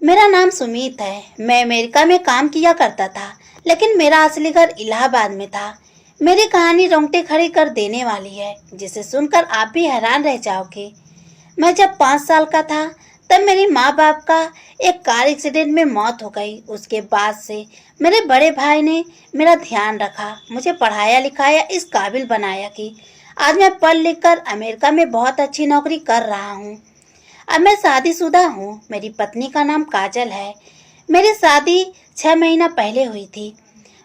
मेरा नाम सुमीत है। मैं अमेरिका में काम किया करता था, लेकिन मेरा असली घर इलाहाबाद में था। मेरी कहानी रोंगटे खड़े कर देने वाली है, जिसे सुनकर आप भी हैरान रह जाओगे। मैं जब 5 साल का था, तब मेरी माँ बाप का एक कार एक्सीडेंट में मौत हो गई। उसके बाद से मेरे बड़े भाई ने मेरा ध्यान रखा, मुझे पढ़ाया लिखाया, इस काबिल बनाया कि आज मैं पढ़ लिख कर अमेरिका में बहुत अच्छी नौकरी कर रहा हूँ। अब मैं शादीशुदा हूँ। मेरी पत्नी का नाम काजल है। मेरी शादी 6 महीना पहले हुई थी।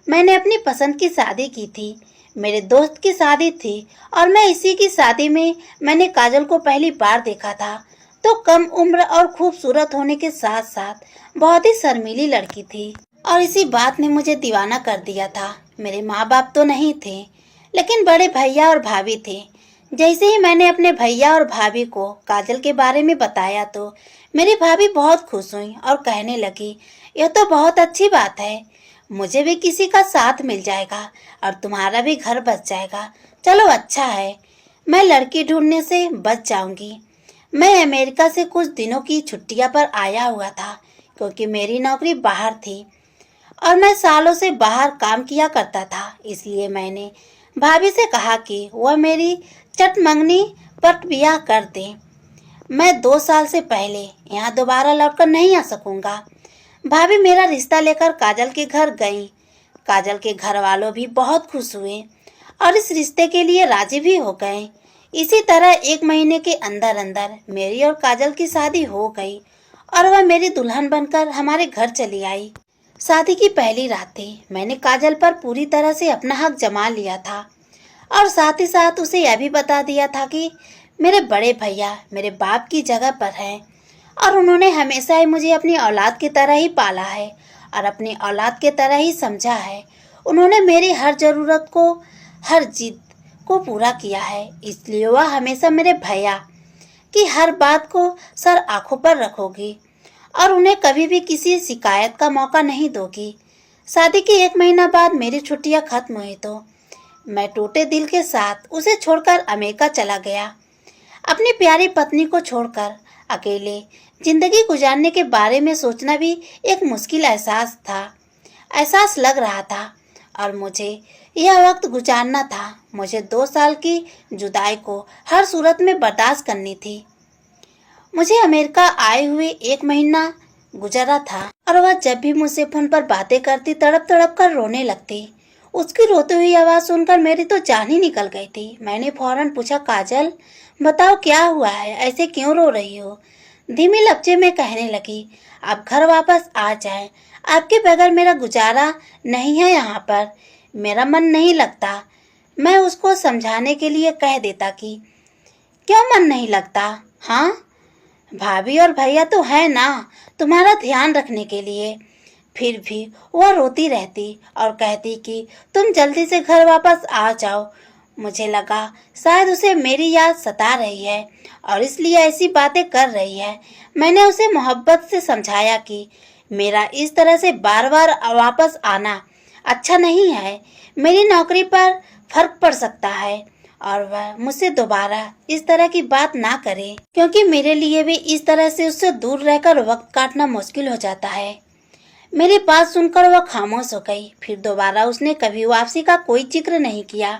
मैंने अपनी पसंद की शादी की थी। मेरे दोस्त की शादी थी और मैं इसी की शादी में मैंने काजल को पहली बार देखा था। तो कम उम्र और खूबसूरत होने के साथ साथ बहुत ही शर्मीली लड़की थी और इसी बात ने मुझे दीवाना कर दिया था। मेरे माँ बाप तो नहीं थे, लेकिन बड़े भैया और भाभी थे। जैसे ही मैंने अपने भैया और भाभी को काजल के बारे में बताया तो मेरी भाभी बहुत खुश हुई और कहने लगी, यह तो बहुत अच्छी बात है। मुझे भी किसी का साथ मिल जाएगा और तुम्हारा भी घर बच जाएगा। चलो अच्छा है, मैं लड़की ढूंढने से बच जाऊंगी। मैं अमेरिका से कुछ दिनों की छुट्टियां पर आया हुआ था, क्योंकि मेरी नौकरी बाहर थी और मैं सालों से बाहर काम किया करता था। इसलिए मैंने भाभी से कहा कि वह मेरी चट मंगनी पर ब्याह कर दे। मैं 2 साल से पहले यहाँ दोबारा लौटकर नहीं आ सकूंगा। भाभी मेरा रिश्ता लेकर काजल के घर गई। काजल के घर वालों भी बहुत खुश हुए और इस रिश्ते के लिए राजी भी हो गए। इसी तरह 1 महीने के अंदर अंदर मेरी और काजल की शादी हो गई और वह मेरी दुल्हन बनकर हमारे घर चली आई। शादी की पहली रात थी। मैंने काजल पर पूरी तरह से अपना हक जमा लिया था और साथ ही साथ उसे यह भी बता दिया था कि मेरे बड़े भैया मेरे बाप की जगह पर हैं और उन्होंने हमेशा ही मुझे अपनी औलाद की तरह ही पाला है और अपनी औलाद की तरह ही समझा है। उन्होंने मेरी हर ज़रूरत को, हर जिद को पूरा किया है। इसलिए वह हमेशा मेरे भैया की हर बात को सर आंखों पर रखोगी और उन्हें कभी भी किसी शिकायत का मौका नहीं दोगी। शादी के 1 महीना बाद मेरी छुट्टियां खत्म हुई तो मैं टूटे दिल के साथ उसे छोड़कर अमेरिका चला गया। अपनी प्यारी पत्नी को छोड़कर अकेले जिंदगी गुजारने के बारे में सोचना भी एक मुश्किल एहसास लग रहा था और मुझे यह वक्त गुजारना था। मुझे 2 साल की जुदाई को हर सूरत में बर्दाश्त करनी थी। मुझे अमेरिका आए हुए 1 महीना गुजरा था और वह जब भी मुझसे फोन पर बातें करती तड़प तड़प कर रोने लगती। उसकी रोती हुई आवाज़ सुनकर मेरी तो जान ही निकल गई थी। मैंने फौरन पूछा, काजल बताओ क्या हुआ है, ऐसे क्यों रो रही हो? धीमी लहजे में कहने लगी, आप घर वापस आ जाएं। आपके बगैर मेरा गुजारा नहीं है यहाँ पर, मेरा मन नहीं लगता। मैं उसको समझाने के लिए कह देता कि क्यों मन नहीं लगता? हाँ, भाभी और भैया तो है ना तुम्हारा ध्यान रखने के लिए। फिर भी वह रोती रहती और कहती कि तुम जल्दी से घर वापस आ जाओ। मुझे लगा शायद उसे मेरी याद सता रही है और इसलिए ऐसी बातें कर रही है। मैंने उसे मोहब्बत से समझाया कि मेरा इस तरह से बार बार वापस आना अच्छा नहीं है। मेरी नौकरी पर फर्क पड़ सकता है और वह मुझसे दोबारा इस तरह की बात ना करे, क्योंकि मेरे लिए भी इस तरह से उससे दूर रहकर वक्त काटना मुश्किल हो जाता है। मेरी बात सुनकर वह खामोश हो गई। फिर दोबारा उसने कभी वापसी का कोई जिक्र नहीं किया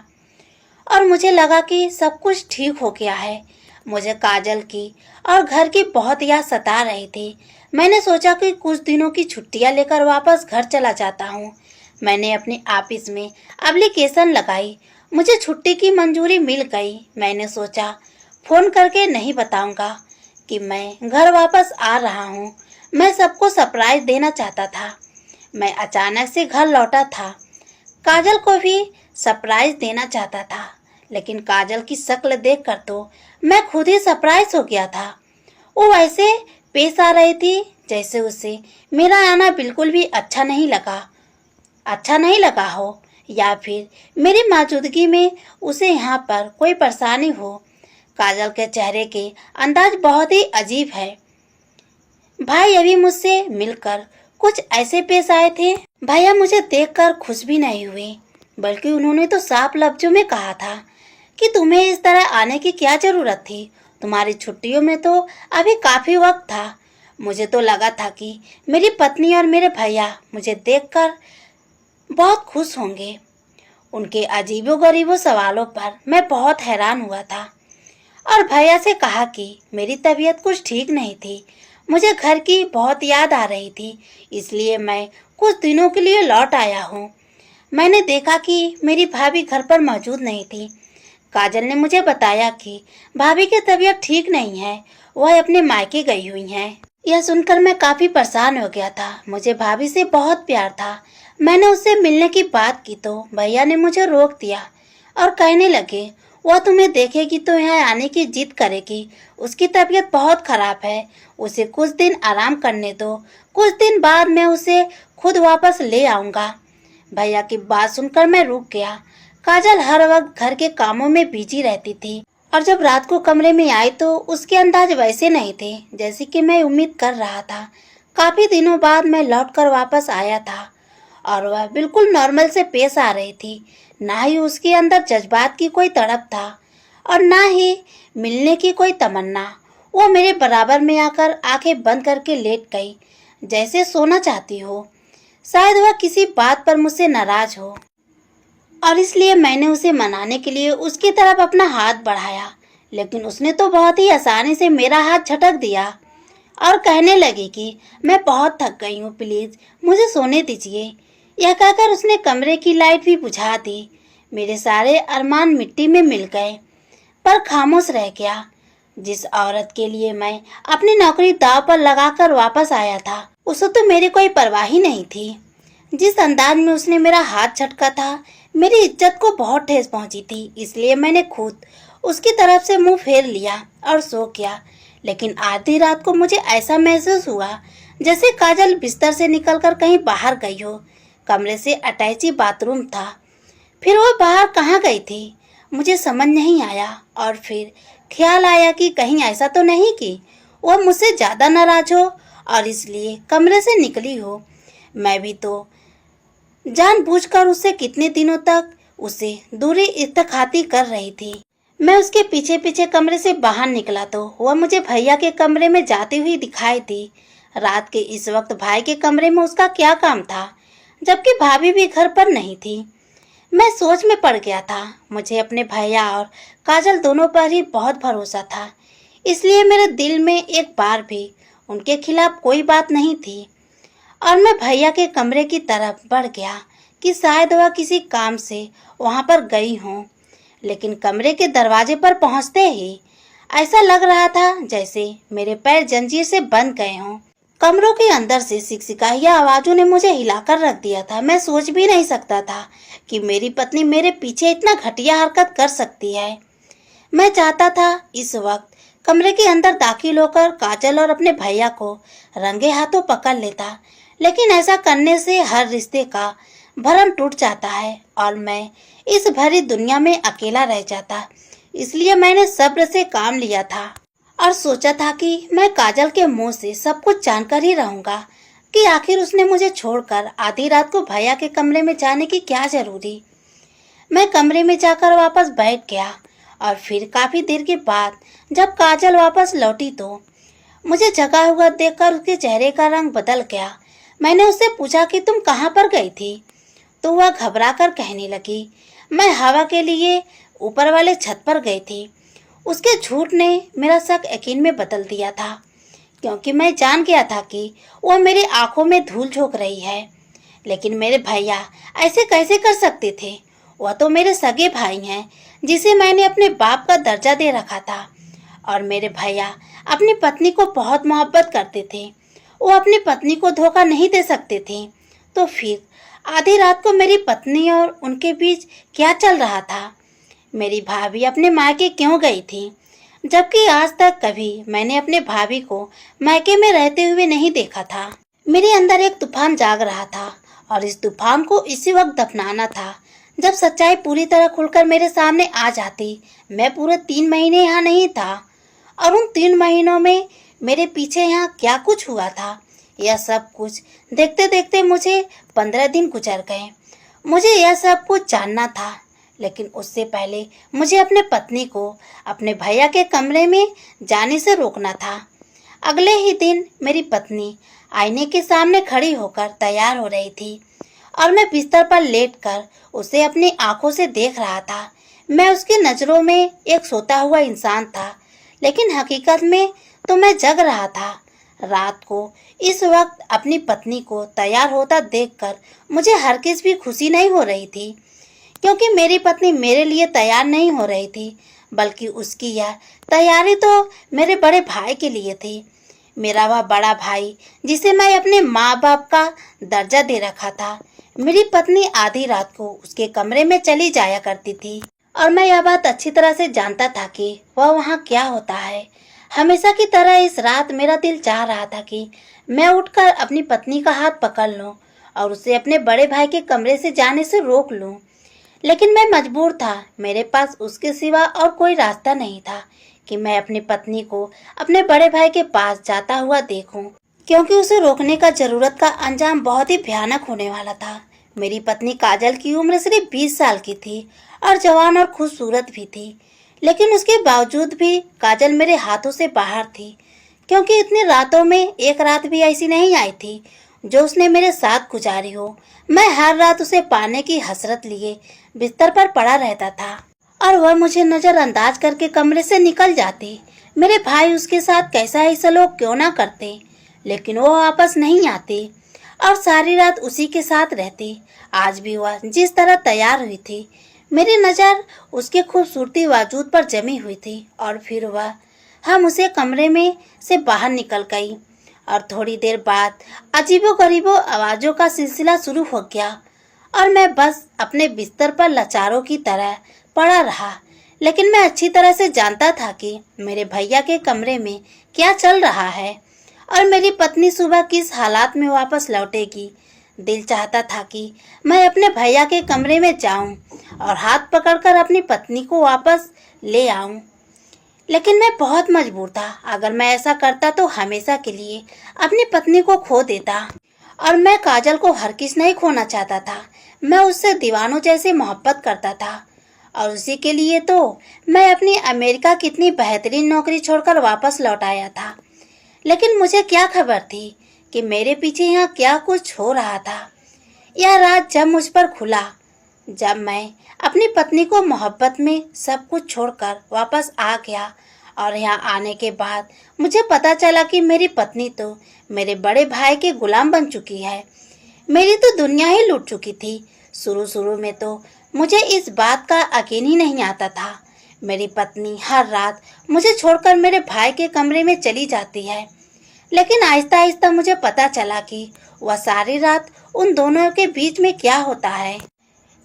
और मुझे लगा कि सब कुछ ठीक हो गया है। मुझे काजल की और घर की बहुत याद सता रही थी। मैंने सोचा कि कुछ दिनों की छुट्टियां लेकर वापस घर चला जाता हूँ। मैंने अपने ऑफिस में एप्लीकेशन लगाई। मुझे छुट्टी की मंजूरी मिल गई। मैंने सोचा फ़ोन करके नहीं बताऊंगा कि मैं घर वापस आ रहा हूँ। मैं सबको सरप्राइज देना चाहता था। मैं अचानक से घर लौटा था। काजल को भी सरप्राइज देना चाहता था, लेकिन काजल की शक्ल देखकर तो मैं खुद ही सरप्राइज हो गया था। वो वैसे पेश आ रही थी जैसे उसे मेरा आना बिल्कुल भी अच्छा नहीं लगा हो या फिर मेरी मौजूदगी में उसे यहाँ पर कोई परेशानी हो। काजल के चेहरे के अंदाज बहुत ही अजीब है। भाई अभी मुझसे मिलकर कुछ ऐसे पेश आए थे। भैया मुझे देखकर खुश भी नहीं हुए, बल्कि उन्होंने तो साफ लफ्जों में कहा था कि तुम्हें इस तरह आने की क्या जरूरत थी, तुम्हारी छुट्टियों में तो अभी काफी वक्त था। मुझे तो लगा था कि मेरी पत्नी और मेरे भैया मुझे देखकर बहुत खुश होंगे। उनके अजीबो-गरीबो सवालों पर मैं बहुत हैरान हुआ था और भैया से कहा कि मेरी तबीयत कुछ ठीक नहीं थी। मुझे घर की बहुत याद आ रही थी, इसलिए मैं कुछ दिनों के लिए लौट आया हूँ। मैंने देखा कि मेरी भाभी घर पर मौजूद नहीं थी। काजल ने मुझे बताया कि भाभी की तबीयत ठीक नहीं है, वह अपने मायके गई हुई हैं। यह सुनकर मैं काफी परेशान हो गया था। मुझे भाभी से बहुत प्यार था। मैंने उससे मिलने की बात की तो भैया ने मुझे रोक दिया और कहने लगे, वह तुम्हें देखेगी तो यहाँ आने की जिद करेगी। उसकी तबीयत बहुत खराब है, उसे कुछ दिन आराम करने दो। कुछ दिन बाद मैं उसे खुद वापस ले आऊंगा। भैया की बात सुनकर मैं रुक गया। काजल हर वक्त घर के कामों में बिजी रहती थी और जब रात को कमरे में आई तो उसके अंदाज वैसे नहीं थे जैसे कि मैं उम्मीद कर रहा था। काफी दिनों बाद मैं लौटकर वापस आया था और वह बिल्कुल नॉर्मल से पेश आ रही थी। ना ही उसके अंदर जज्बात की कोई तड़प था और ना ही मिलने की कोई तमन्ना। वो मेरे बराबर में आकर आंखें बंद करके लेट गई, जैसे सोना चाहती हो। शायद वह किसी बात पर मुझसे नाराज हो और इसलिए मैंने उसे मनाने के लिए उसकी तरफ अपना हाथ बढ़ाया, लेकिन उसने तो बहुत ही आसानी से मेरा हाथ झटक दिया और कहने लगी कि मैं बहुत थक गई हूँ, प्लीज मुझे सोने दीजिए। यह कहकर उसने कमरे की लाइट भी बुझा दी। मेरे सारे अरमान मिट्टी में मिल गए, पर खामोश रह गया। जिस औरत के लिए मैं अपनी नौकरी दांव पर लगाकर वापस आया था, उसे तो मेरी कोई परवाह ही नहीं थी। जिस अंदाज में उसने मेरा हाथ झटका था, मेरी इज्जत को बहुत ठेस पहुंची थी। इसलिए मैंने खुद उसकी तरफ से मुंह फेर लिया और सो गया। लेकिन आधी रात को मुझे ऐसा महसूस हुआ जैसे काजल बिस्तर से निकलकर कहीं बाहर गई हो। कमरे से अटैची बाथरूम था। फिर वो बाहर कहाँ गई थी, मुझे समझ नहीं आया। और फिर ख्याल आया कि कहीं ऐसा तो नहीं कि वह मुझसे ज्यादा नाराज हो और इसलिए कमरे से निकली हो। मैं भी तो जानबूझकर उससे कितने दिनों तक उसे दूरी इत्तेखाती कर रही थी। मैं उसके पीछे पीछे कमरे से बाहर निकला तो वह मुझे भैया के कमरे में जाती हुई दिखाई दी। रात के इस वक्त भाई के कमरे में उसका क्या काम था, जबकि भाभी भी घर पर नहीं थी। मैं सोच में पड़ गया था। मुझे अपने भैया और काजल दोनों पर ही बहुत भरोसा था, इसलिए मेरे दिल में एक बार भी उनके खिलाफ कोई बात नहीं थी। और मैं भैया के कमरे की तरफ बढ़ गया कि शायद वह किसी काम से वहां पर गई हो। लेकिन कमरे के दरवाजे पर पहुंचते ही ऐसा लग रहा था जैसे मेरे पैर जंजीर से बंध गए हों। कमरों के अंदर से सिकसिकाइया आवाजों ने मुझे हिलाकर रख दिया था। मैं सोच भी नहीं सकता था कि मेरी पत्नी मेरे पीछे इतना घटिया हरकत कर सकती है। मैं चाहता था इस वक्त कमरे के अंदर दाखिल होकर काजल और अपने भैया को रंगे हाथों पकड़ लेता, लेकिन ऐसा करने से हर रिश्ते का भरम टूट जाता है और मैं इस भरी दुनिया में अकेला रह जाता। इसलिए मैंने सब्र से काम लिया था और सोचा था कि मैं काजल के मुंह से सब कुछ जानकर ही रहूंगा कि आखिर उसने मुझे छोड़कर आधी रात को भैया के कमरे में जाने की क्या जरूरी। मैं कमरे में जाकर वापस बैठ गया और फिर काफी देर के बाद जब काजल वापस लौटी तो मुझे जगा हुआ देखकर उसके चेहरे का रंग बदल गया। मैंने उससे पूछा कि तुम कहाँ पर गई थी, तो वह घबराकर कहने लगी, मैं हवा के लिए ऊपर वाले छत पर गई थी। उसके झूठ ने मेरा शक यकीन में बदल दिया था, क्योंकि मैं जान गया था कि वह मेरी आंखों में धूल झोंक रही है। लेकिन मेरे भैया ऐसे कैसे कर सकते थे? वह तो मेरे सगे भाई हैं, जिसे मैंने अपने बाप का दर्जा दे रखा था। और मेरे भैया अपनी पत्नी को बहुत मोहब्बत करते थे। वो अपनी पत्नी को धोखा नहीं दे सकते थे। तो फिर आधी रात को मेरी पत्नी और उनके बीच क्या चल रहा था? मेरी भाभी अपने मायके क्यों गई थी, जबकि आज तक कभी मैंने अपने भाभी को मायके में रहते हुए नहीं देखा था। मेरे अंदर एक तूफान जाग रहा था और इस तूफान को इसी वक्त दफनाना था जब सच्चाई पूरी तरह खुलकर मेरे सामने आ जाती। मैं पूरे 3 महीने यहाँ नहीं था और उन 3 महीनों में मेरे पीछे यहाँ क्या कुछ हुआ था, यह सब कुछ देखते देखते मुझे 15 दिन गुजर गए। मुझे यह सब कुछ जानना था, लेकिन उससे पहले मुझे अपने पत्नी को अपने भैया के कमरे में जाने से रोकना था। अगले ही दिन मेरी पत्नी आईने के सामने खड़ी होकर तैयार हो रही थी और मैं बिस्तर पर लेटकर उसे अपनी आंखों से देख रहा था। मैं उसकी नजरों में एक सोता हुआ इंसान था, लेकिन हकीकत में तो मैं जग रहा था। रात को इस वक्त अपनी पत्नी को तैयार होता देखकर मुझे हरगिज भी खुशी नहीं हो रही थी, क्योंकि मेरी पत्नी मेरे लिए तैयार नहीं हो रही थी, बल्कि उसकी यह तैयारी तो मेरे बड़े भाई के लिए थी। मेरा वह बड़ा भाई जिसे मैं अपने माँ बाप का दर्जा दे रखा था। मेरी पत्नी आधी रात को उसके कमरे में चली जाया करती थी और मैं यह बात अच्छी तरह से जानता था कि वह वहाँ क्या होता है। हमेशा की तरह इस रात मेरा दिल चाह रहा था कि मैं उठकर अपनी पत्नी का हाथ पकड़ लूं और उसे अपने बड़े भाई के कमरे से जाने से रोक लूं, लेकिन मैं मजबूर था। मेरे पास उसके सिवा और कोई रास्ता नहीं था कि मैं अपनी पत्नी को अपने बड़े भाई के पास जाता हुआ देखूं, क्योंकि उसे रोकने का जरूरत का अंजाम बहुत ही भयानक होने वाला था। मेरी पत्नी काजल की उम्र सिर्फ 20 साल की थी और जवान और खूबसूरत भी थी, लेकिन उसके बावजूद भी काजल मेरे हाथों से बाहर थी, क्योंकि इतनी रातों में एक रात भी ऐसी नहीं आई थी जो उसने मेरे साथ गुजारी हो। मैं हर रात उसे पाने की हसरत लिए बिस्तर पर पड़ा रहता था और वह मुझे नजरअंदाज करके कमरे से निकल जाती। मेरे भाई उसके साथ कैसा ही सलूक क्यों ना करते, लेकिन वो वापस नहीं आती और सारी रात उसी के साथ रहती। आज भी वह जिस तरह तैयार हुई थी, मेरी नज़र उसके खूबसूरती वजूद पर जमी हुई थी और फिर वह हम उसे कमरे में से बाहर निकल गई और थोड़ी देर बाद अजीबो-गरीबो आवाज़ों का सिलसिला शुरू हो गया और मैं बस अपने बिस्तर पर लाचारों की तरह पड़ा रहा। लेकिन मैं अच्छी तरह से जानता था कि मेरे भैया के कमरे में क्या चल रहा है और मेरी पत्नी सुबह किस हालात में वापस लौटेगी। दिल चाहता था कि मैं अपने भैया के कमरे में जाऊं और हाथ पकड़कर अपनी पत्नी को वापस ले आऊं, लेकिन मैं बहुत मजबूर था। अगर मैं ऐसा करता तो हमेशा के लिए अपनी पत्नी को खो देता और मैं काजल को हरगिज नहीं खोना चाहता था। मैं उससे दीवानों जैसे मोहब्बत करता था और उसी के लिए तो मैं अपनी अमेरिका की इतनी बेहतरीन नौकरी छोड़कर वापस लौट आया था। लेकिन मुझे क्या खबर थी कि मेरे पीछे यहाँ क्या कुछ हो रहा था। यह राज जब मुझ पर खुला, जब मैं अपनी पत्नी को मोहब्बत में सब कुछ छोड़कर वापस आ गया और यहाँ आने के बाद मुझे पता चला कि मेरी पत्नी तो मेरे बड़े भाई के गुलाम बन चुकी है। मेरी तो दुनिया ही लूट चुकी थी। शुरू में तो मुझे इस बात का यकीन ही नहीं आता था। मेरी पत्नी हर रात मुझे छोड़कर मेरे भाई के कमरे में चली जाती है, लेकिन आहिस्ता आहिस्ता मुझे पता चला कि वह सारी रात उन दोनों के बीच में क्या होता है।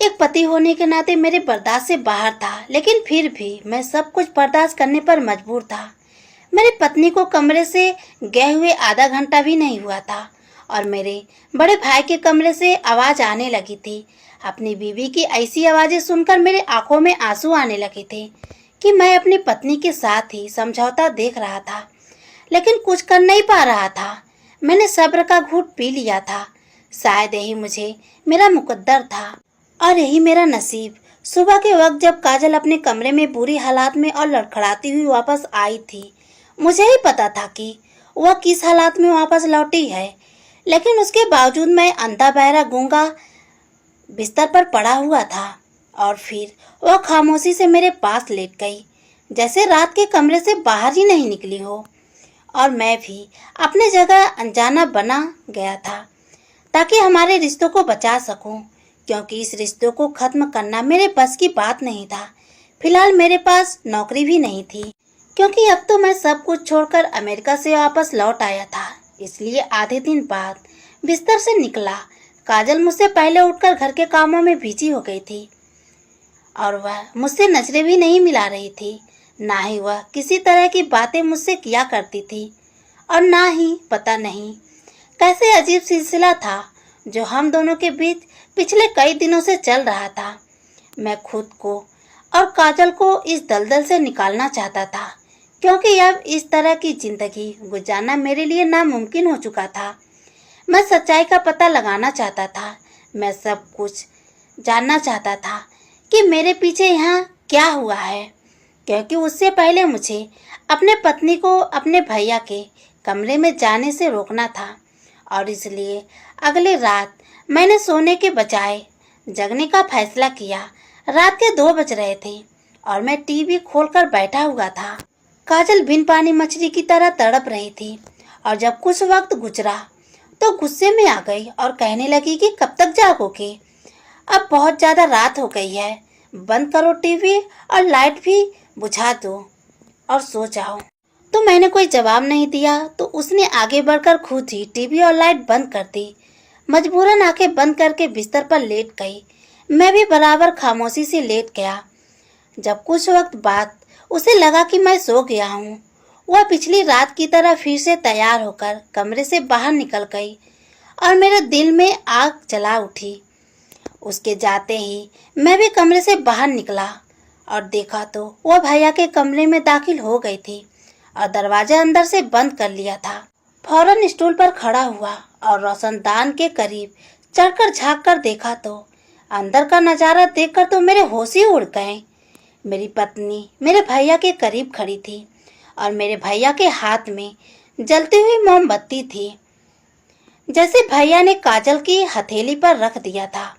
एक पति होने के नाते मेरे बर्दाश्त से बाहर था, लेकिन फिर भी मैं सब कुछ बर्दाश्त करने पर मजबूर था। मेरी पत्नी को कमरे से गए हुए आधा घंटा भी नहीं हुआ था और मेरे बड़े भाई के कमरे से आवाज आने लगी थी। अपनी बीवी की ऐसी आवाजें सुनकर मेरे आंखों में आंसू आने लगे थे कि मैं अपनी पत्नी के साथ ही समझौता देख रहा था, लेकिन कुछ कर नहीं पा रहा था। मैंने सब्र का घूंट पी लिया था। शायद यही मुझे मेरा मुकद्दर था और यही मेरा नसीब। सुबह के वक्त जब काजल अपने कमरे में बुरी हालात में और लड़खड़ाती हुई वापस आई थी, मुझे ही पता था कि वह किस हालात में वापस लौटी है, लेकिन उसके बावजूद मैं अंधा बहरा गूंगा बिस्तर पर पड़ा हुआ था और फिर वह खामोशी से मेरे पास लेट गई, जैसे रात के कमरे से बाहर ही नहीं निकली हो। और मैं भी अपने जगह अनजाना बना गया था ताकि हमारे रिश्तों को बचा सकूं, क्योंकि इस रिश्तों को खत्म करना मेरे बस की बात नहीं था। फिलहाल मेरे पास नौकरी भी नहीं थी, क्योंकि अब तो मैं सब कुछ छोड़कर अमेरिका से वापस लौट आया था। इसलिए आधे दिन बाद बिस्तर से निकला। काजल मुझसे पहले उठकर घर के कामों में बिजी हो गई थी और वह मुझसे नजरें भी नहीं मिला रही थी। ना ही वह किसी तरह की बातें मुझसे किया करती थी और ना ही पता नहीं कैसे अजीब सिलसिला था जो हम दोनों के बीच पिछले कई दिनों से चल रहा था। मैं खुद को और काजल को इस दलदल से निकालना चाहता था, क्योंकि अब इस तरह की जिंदगी गुजारना मेरे लिए नामुमकिन हो चुका था। मैं सच्चाई का पता लगाना चाहता था। मैं सब कुछ जानना चाहता था कि मेरे पीछे यहाँ क्या हुआ है, क्योंकि उससे पहले मुझे अपने पत्नी को अपने भैया के कमरे में जाने से रोकना था और इसलिए अगली रात मैंने सोने के बजाय जगने का फैसला किया। रात के 2 बज रहे थे और मैं टीवी खोलकर बैठा हुआ था। काजल बिन पानी मछली की तरह तड़प रही थी और जब कुछ वक्त गुजरा तो गुस्से में आ गई और कहने लगी कि कब तक जागोगे, अब बहुत ज़्यादा रात हो गई है, बंद करो टीवी और लाइट भी बुझा दो और सो जाओ। तो मैंने कोई जवाब नहीं दिया तो उसने आगे बढ़कर खुद ही टीवी और लाइट बंद कर दी। मजबूरन आंखें बंद करके बिस्तर पर लेट गई। मैं भी बराबर खामोशी से लेट गया। जब कुछ वक्त बाद उसे लगा कि मैं सो गया हूँ, वह पिछली रात की तरह फिर से तैयार होकर कमरे से बाहर निकल गई और मेरे दिल में आग जला उठी। उसके जाते ही मैं भी कमरे से बाहर निकला और देखा तो वह भैया के कमरे में दाखिल हो गई थी और दरवाजा अंदर से बंद कर लिया था। फौरन स्टूल पर खड़ा हुआ और रोशनदान के करीब चढ़कर झांक कर देखा तो अंदर का नजारा देखकर तो मेरे होश ही उड़ गए। मेरी पत्नी मेरे भैया के करीब खड़ी थी और मेरे भैया के हाथ में जलती हुई मोमबत्ती थी, जैसे भैया ने काजल की हथेली पर रख दिया था।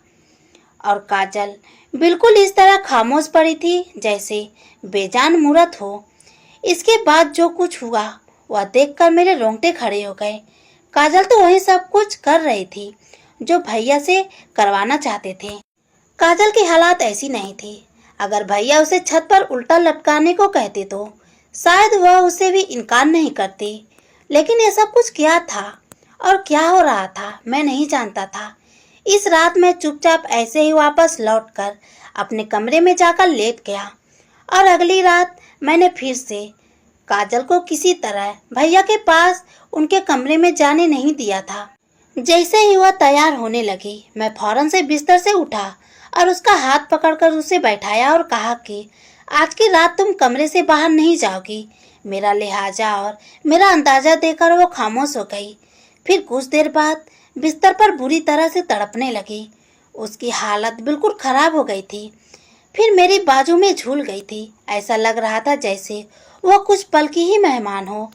और काजल बिल्कुल इस तरह खामोश पड़ी थी जैसे बेजान मूरत हो। इसके बाद जो कुछ हुआ वह देखकर मेरे रोंगटे खड़े हो गए। काजल तो वही सब कुछ कर रही थी जो भैया से करवाना चाहते थे। काजल की हालात ऐसी नहीं थी। अगर भैया उसे छत पर उल्टा लटकाने को कहते तो शायद वह उसे भी इनकार नहीं करती, लेकिन ये सब कुछ क्या था और क्या हो रहा था मैं नहीं जानता था। इस रात मैं चुपचाप ऐसे ही वापस लौटकर अपने कमरे में जाकर लेट गया और अगली रात मैंने फिर से काजल को किसी तरह भैया के पास उनके कमरे में जाने नहीं दिया था। जैसे ही वह तैयार होने लगी, मैं फौरन से बिस्तर से उठा और उसका हाथ पकड़कर उसे बैठाया और कहा कि आज की रात तुम कमरे से बाहर नहीं जाओगी। मेरा लिहाजा और मेरा अंदाजा देकर वो खामोश हो गई। फिर कुछ देर बाद बिस्तर पर बुरी तरह से तड़पने लगी। उसकी हालत बिल्कुल खराब हो गई थी। फिर मेरी बाजू में झूल गई थी। ऐसा लग रहा था जैसे वह कुछ पल की ही मेहमान हो।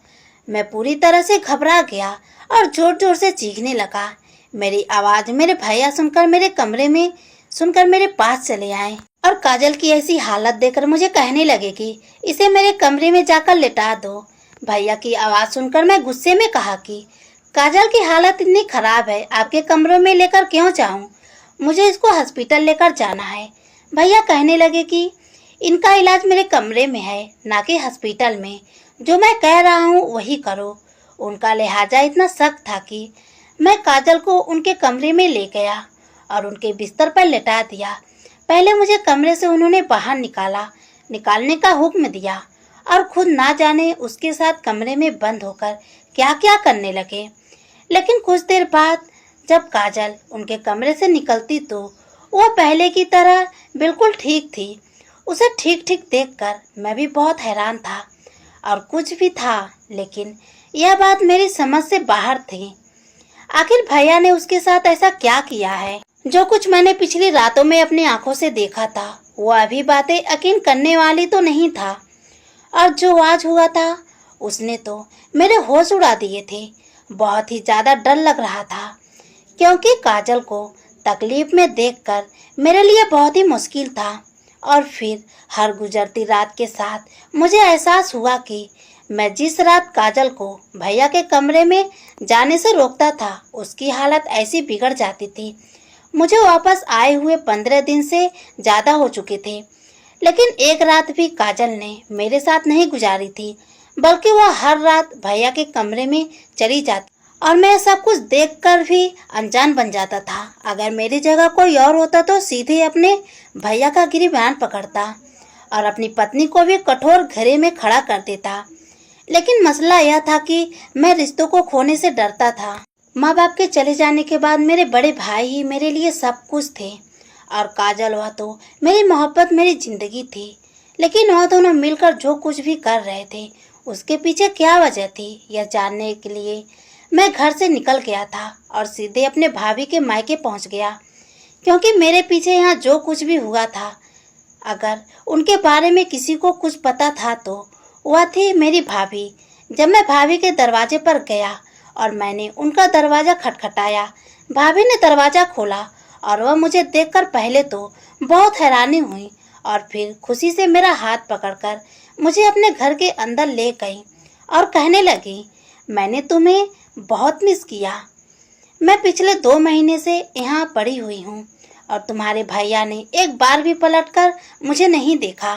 मैं पूरी तरह से घबरा गया और जोर जोर से चीखने लगा। मेरी आवाज़ मेरे भैया सुनकर मेरे पास चले आए और काजल की ऐसी हालत देखकर मुझे कहने लगे कि इसे मेरे कमरे में जाकर लिटा दो। भैया की आवाज़ सुनकर मैं गुस्से में कहा कि काजल की हालत इतनी खराब है, आपके कमरों में लेकर क्यों जाऊं? मुझे इसको हॉस्पिटल लेकर जाना है। भैया कहने लगे कि इनका इलाज मेरे कमरे में है, ना कि हॉस्पिटल में। जो मैं कह रहा हूँ वही करो। उनका लिहाजा इतना सख्त था कि मैं काजल को उनके कमरे में ले गया और उनके बिस्तर पर लेटा दिया। पहले मुझे कमरे से उन्होंने बाहर निकालने का हुक्म दिया और खुद ना जाने उसके साथ कमरे में बंद होकर क्या क्या करने लगे। लेकिन कुछ देर बाद जब काजल उनके कमरे से निकलती तो वह पहले की तरह बिल्कुल ठीक थी। उसे ठीक ठीक देखकर मैं भी बहुत हैरान था और कुछ भी था, लेकिन यह बात मेरी समझ से बाहर थी। आखिर भैया ने उसके साथ ऐसा क्या किया है? जो कुछ मैंने पिछली रातों में अपनी आंखों से देखा था वो अभी बातें यकीन करने वाली तो नहीं था, और जो आज हुआ था उसने तो मेरे होश उड़ा दिए थे। बहुत ही ज्यादा डर लग रहा था क्योंकि काजल को तकलीफ में देखकर मेरे लिए बहुत ही मुश्किल था। और फिर हर गुजरती रात के साथ मुझे एहसास हुआ कि मैं जिस रात काजल को भैया के कमरे में जाने से रोकता था उसकी हालत ऐसी बिगड़ जाती थी। मुझे वापस आए हुए 15 दिन से ज़्यादा हो चुके थे, लेकिन एक रात भी काजल ने मेरे साथ नहीं गुजारी थी, बल्कि वह हर रात भैया के कमरे में चली जाती और मैं सब कुछ देखकर भी अनजान बन जाता था। अगर मेरी जगह कोई और होता तो सीधे अपने भैया का गिरबान पकड़ता और अपनी पत्नी को भी कठोर घेरे में खड़ा कर देता। लेकिन मसला यह था कि मैं रिश्तों को खोने से डरता था। माँ बाप के चले जाने के बाद मेरे बड़े भाई ही मेरे लिए सब कुछ थे और काजल वह तो मेरी मोहब्बत, मेरी जिंदगी थी। लेकिन वह दोनों मिलकर जो कुछ भी कर रहे थे उसके पीछे क्या वजह थी, यह जानने के लिए मैं घर से निकल गया था और सीधे अपने भाभी के मायके पहुंच गया, क्योंकि मेरे पीछे यहाँ जो कुछ भी हुआ था अगर उनके बारे में किसी को कुछ पता था तो वह थी मेरी भाभी, जब मैं भाभी के दरवाजे पर गया और मैंने उनका दरवाजा खटखटाया, भाभी ने दरवाजा खोला और वह मुझे देखकर पहले तो बहुत हैरानी हुई और फिर खुशी से मेरा हाथ पकड़कर मुझे अपने घर के अंदर ले गई और कहने लगी, मैंने तुम्हें बहुत मिस किया। मैं पिछले 2 महीने से यहाँ पड़ी हुई हूँ और तुम्हारे भैया ने एक बार भी पलटकर मुझे नहीं देखा।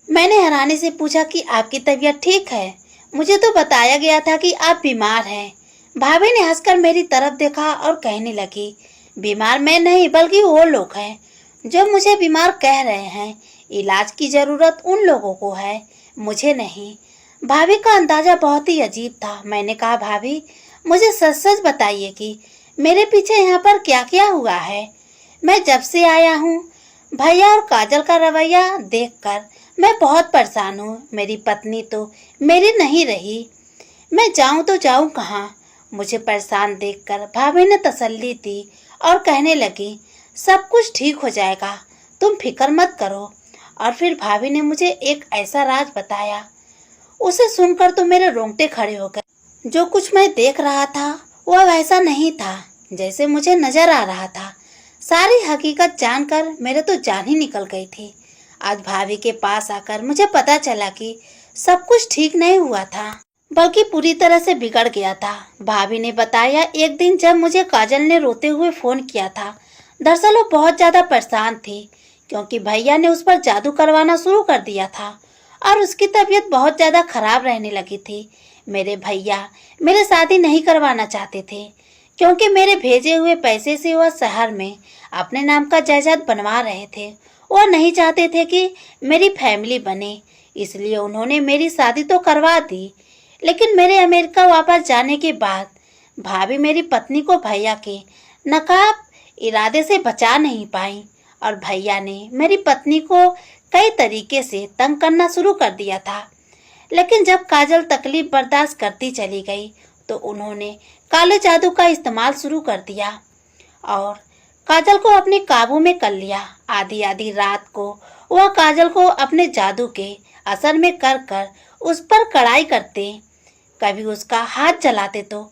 मैंने हैरानी से पूछा कि आपकी तबीयत ठीक है? मुझे तो बताया गया था कि आप बीमार हैं। भाभी ने हंसकर मेरी तरफ देखा और कहने लगी, बीमार मैं नहीं बल्कि वो लोग हैं जो मुझे बीमार कह रहे हैं। इलाज की जरूरत उन लोगों को है, मुझे नहीं। भाभी का अंदाजा बहुत ही अजीब था। मैंने कहा, भाभी मुझे सच सच बताइए कि मेरे पीछे यहाँ पर क्या क्या हुआ है। मैं जब से आया हूँ भैया और काजल का रवैया देखकर मैं बहुत परेशान हूँ। मेरी पत्नी तो मेरी नहीं रही, मैं जाऊँ तो जाऊँ कहाँ। मुझे परेशान देखकर भाभी ने तसल्ली दी और कहने लगी, सब कुछ ठीक हो जाएगा, तुम फिक्र मत करो। और फिर भाभी ने मुझे एक ऐसा राज बताया, उसे सुनकर तो मेरे रोंगटे खड़े हो गए। जो कुछ मैं देख रहा था वह वैसा नहीं था जैसे मुझे नजर आ रहा था। सारी हकीकत जानकर मेरे तो जान ही निकल गई थी। आज भाभी के पास आकर मुझे पता चला कि सब कुछ ठीक नहीं हुआ था, बल्कि पूरी तरह से बिगड़ गया था। भाभी ने बताया, एक दिन जब मुझे काजल ने रोते हुए फोन किया था, दरअसल वो बहुत ज्यादा परेशान थी क्योंकि भैया ने उस पर जादू करवाना शुरू कर दिया था और उसकी तबीयत बहुत ज्यादा खराब रहने लगी थी। मेरे भैया मेरे शादी नहीं करवाना चाहते थे क्योंकि मेरे भेजे हुए पैसे से वह शहर में अपने नाम का जायदाद बनवा रहे थे। वह नहीं चाहते थे कि मेरी फैमिली बने, इसलिए उन्होंने मेरी शादी तो करवा दी। लेकिन मेरे अमेरिका वापस जाने के बाद भाभी मेरी पत्नी को भैया के नकाब इरादे से बचा नहीं पाई और भैया ने मेरी पत्नी को कई तरीके से तंग करना शुरू कर दिया था। लेकिन जब काजल तकलीफ बर्दाश्त करती चली गई तो उन्होंने काले जादू का इस्तेमाल शुरू कर दिया और काजल को अपने काबू में कर लिया। आधी आधी रात को वह काजल को अपने जादू के असर में कर उस पर कड़ाई करते, कभी उसका हाथ जलाते तो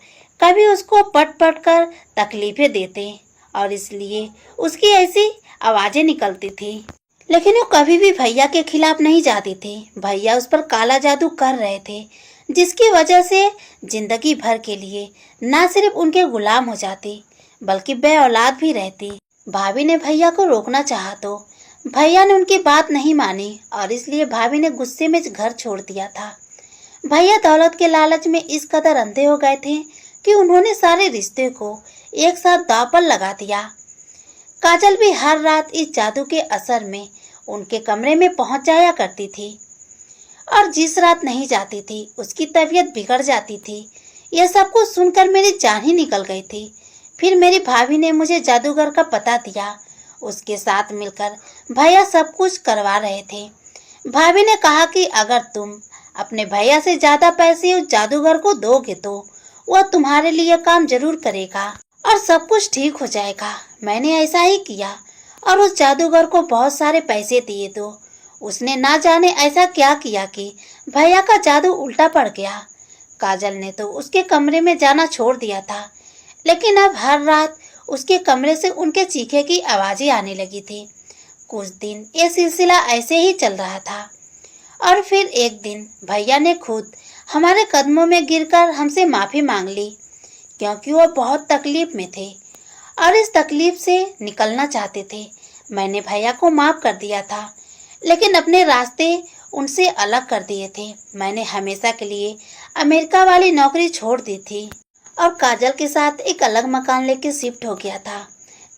कभी उसको पट पट कर तकलीफें देते और इसलिए उसकी ऐसी आवाजें निकलती थी। लेकिन वो कभी भी भैया के खिलाफ नहीं जाती थी। भैया उस पर काला जादू कर रहे थे जिसकी वजह से जिंदगी भर के लिए ना सिर्फ उनके गुलाम हो जाती बल्कि बे औलाद भी रहती। भाभी ने भैया को रोकना चाहा तो भैया ने उनकी बात नहीं मानी और इसलिए भाभी ने गुस्से में घर छोड़ दिया था। भैया दौलत के लालच में इस कदर अंधे हो गए थे कि उन्होंने सारे रिश्ते को एक साथ दांव पर लगा दिया। काजल भी हर रात इस जादू के असर में उनके कमरे में पहुंच जाया करती थी और जिस रात नहीं जाती थी उसकी तबीयत बिगड़ जाती थी। यह सब कुछ सुनकर मेरी जान ही निकल गई थी। फिर मेरी भाभी ने मुझे जादूगर का पता दिया। उसके साथ मिलकर भैया सब कुछ करवा रहे थे। भाभी ने कहा कि अगर तुम अपने भैया से ज्यादा पैसे उस जादूगर को दोगे तो वह तुम्हारे लिए काम जरूर करेगा और सब कुछ ठीक हो जाएगा। मैंने ऐसा ही किया और उस जादूगर को बहुत सारे पैसे दिए तो उसने ना जाने ऐसा क्या किया कि भैया का जादू उल्टा पड़ गया। काजल ने तो उसके कमरे में जाना छोड़ दिया था, लेकिन अब हर रात उसके कमरे से उनके चीखे की आवाजें आने लगी थी। कुछ दिन ये सिलसिला ऐसे ही चल रहा था और फिर एक दिन भैया ने खुद हमारे कदमों में गिरकर हमसे माफी मांग ली क्योंकि वो बहुत तकलीफ में थे और इस तकलीफ से निकलना चाहते थे। मैंने भैया को माफ कर दिया था लेकिन अपने रास्ते उनसे अलग कर दिए थे। मैंने हमेशा के लिए अमेरिका वाली नौकरी छोड़ दी थी और काजल के साथ एक अलग मकान लेके शिफ्ट हो गया था।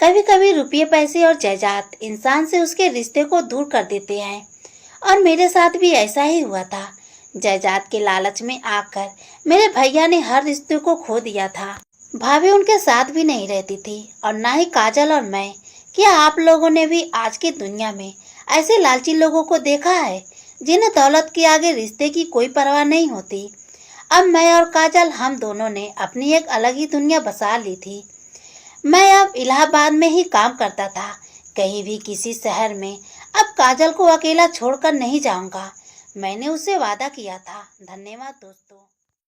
कभी कभी रुपये पैसे और जायदाद इंसान से उसके रिश्ते को दूर कर देते हैं और मेरे साथ भी ऐसा ही हुआ था। जायदाद के लालच में आकर मेरे भैया ने हर रिश्ते को खो दिया था। भाभी उनके साथ भी नहीं रहती थी और ना ही काजल और मैं। क्या आप लोगों ने भी आज की दुनिया में ऐसे लालची लोगों को देखा है जिन्हें दौलत के आगे रिश्ते की कोई परवाह नहीं होती? अब मैं और काजल हम दोनों ने अपनी एक अलग ही दुनिया बसा ली थी। मैं अब इलाहाबाद में ही काम करता था, कहीं भी किसी शहर में। अब काजल को अकेला छोड़कर नहीं जाऊंगा, मैंने उससे वादा किया था। धन्यवाद दोस्तों।